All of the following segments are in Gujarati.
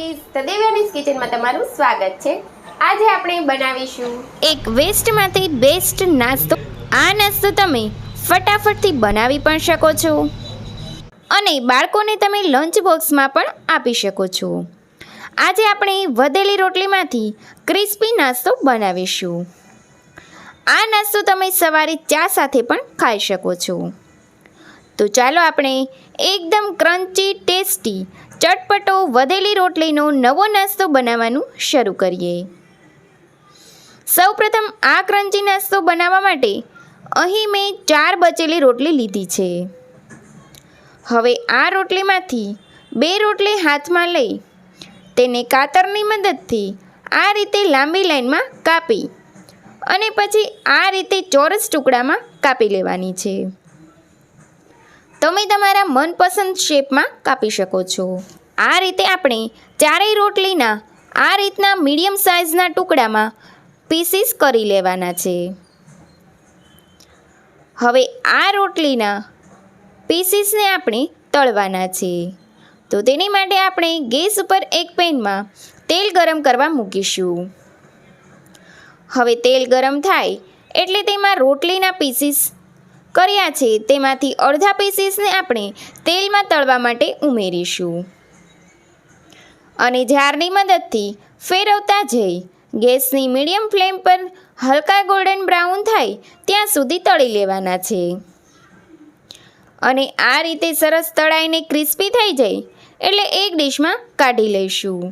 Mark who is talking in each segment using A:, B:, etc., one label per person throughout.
A: ગાઈઝ, તો દેવ્યાનીઝ કિચનમાં તમારું સ્વાગત છે। આજે આપણે બનાવીશું એક વેસ્ટમાંથી બેસ્ટ નાસ્તો। આ નાસ્તો તમે ફટાફટથી બનાવી પણ શકો છો અને બાળકોને તમે લંચ બોક્સમાં પણ આપી શકો છો। આજે આપણે વધેલી રોટલીમાંથી ક્રિસ્પી નાસ્તો બનાવીશું। આ નાસ્તો તમે સવારે ચા સાથે પણ ખાઈ શકો છો। તો ચાલો આપણે એકદમ ક્રન્ચી ટેસ્ટી ચટપટો વધેલી રોટલીનો નવો નાસ્તો બનાવવાનું શરૂ કરીએ। સૌપ્રથમ આ ક્રન્ચી નાસ્તો બનાવવા માટે અહીં મેં 4 બચેલી રોટલી લીધી છે। હવે આ રોટલીમાંથી 2 રોટલી હાથમાં લઈ તેને કાતરની મદદથી આ રીતે લાંબી લાઈનમાં કાપી અને પછી આ રીતે ચોરસ ટુકડામાં કાપી લેવાની છે। તમે તમારા મનપસંદ શેપમાં કાપી શકો છો। આ રીતે આપણે ચારેય રોટલીના આ રીતના મીડિયમ સાઇઝના ટુકડામાં પીસીસ કરી લેવાના છે। હવે આ રોટલીના પીસીસને આપણે તળવાના છે। તો તેની માટે આપણે ગેસ ઉપર એક પેનમાં તેલ ગરમ કરવા મૂકીશું। હવે તેલ ગરમ થાય એટલે તેમાં રોટલીના પીસીસ કર્યા છે તેમાંથી અડધા પીસીસને આપણે તેલમાં તળવા માટે ઉમેરીશું અને જારની મદદથી ફેરવતા જઈ ગેસની મીડિયમ ફ્લેમ પર હલકા ગોલ્ડન બ્રાઉન થાય ત્યાં સુધી તળી લેવાના છે અને આ રીતે સરસ તળાઈને ક્રિસ્પી થઈ જાય એટલે એક ડીશમાં કાઢી લઈશું।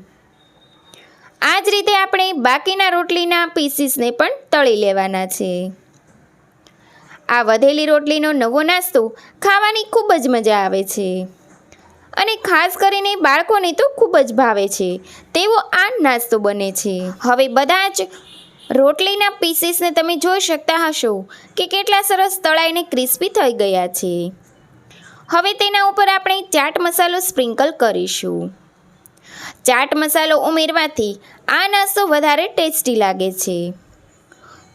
A: આ જ રીતે આપણે બાકીના રોટલીના પીસીસને પણ તળી લેવાના છે। આ વધેલી રોટલીનો નવો નાસ્તો ખાવાની ખૂબ જ મજા આવે છે અને ખાસ કરીને બાળકોને તો ખૂબ જ ભાવે છે તેવો આ નાસ્તો બને છે। હવે બધા જ રોટલીના પીસીસને તમે જોઈ શકતા હશો કે કેટલા સરસ તળાઈને ક્રિસ્પી થઈ ગયા છે। હવે તેના ઉપર આપણે ચાટ મસાલો સ્પ્રિંકલ કરીશું। ચાટ મસાલો ઉમેરવાથી આ નાસ્તો વધારે ટેસ્ટી લાગે છે।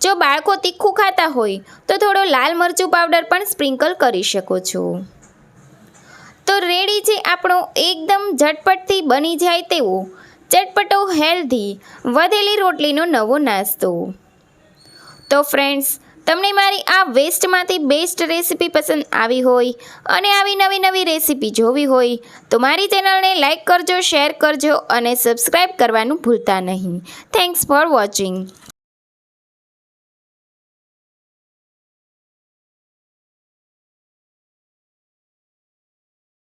A: જો બાળકો તીખું ખાતા હોય તો થોડો લાલ મરચું પાવડર પણ સ્પ્રિંકલ કરી શકો છો। તો રેડી છે આપણો એકદમ ઝટપટથી બની જાય તેવો ચટપટો હેલ્ધી વધેલી રોટલીનો નવો નાસ્તો। તો ફ્રેન્ડ્સ, તમને મારી આ વેસ્ટમાંથી બેસ્ટ રેસીપી પસંદ આવી હોય અને આવી નવી નવી રેસીપી જોવી હોય તો મારી ચેનલને લાઈક કરજો, શેર કરજો અને સબસ્ક્રાઈબ કરવાનું ભૂલતા નહીં। Thanks for watching.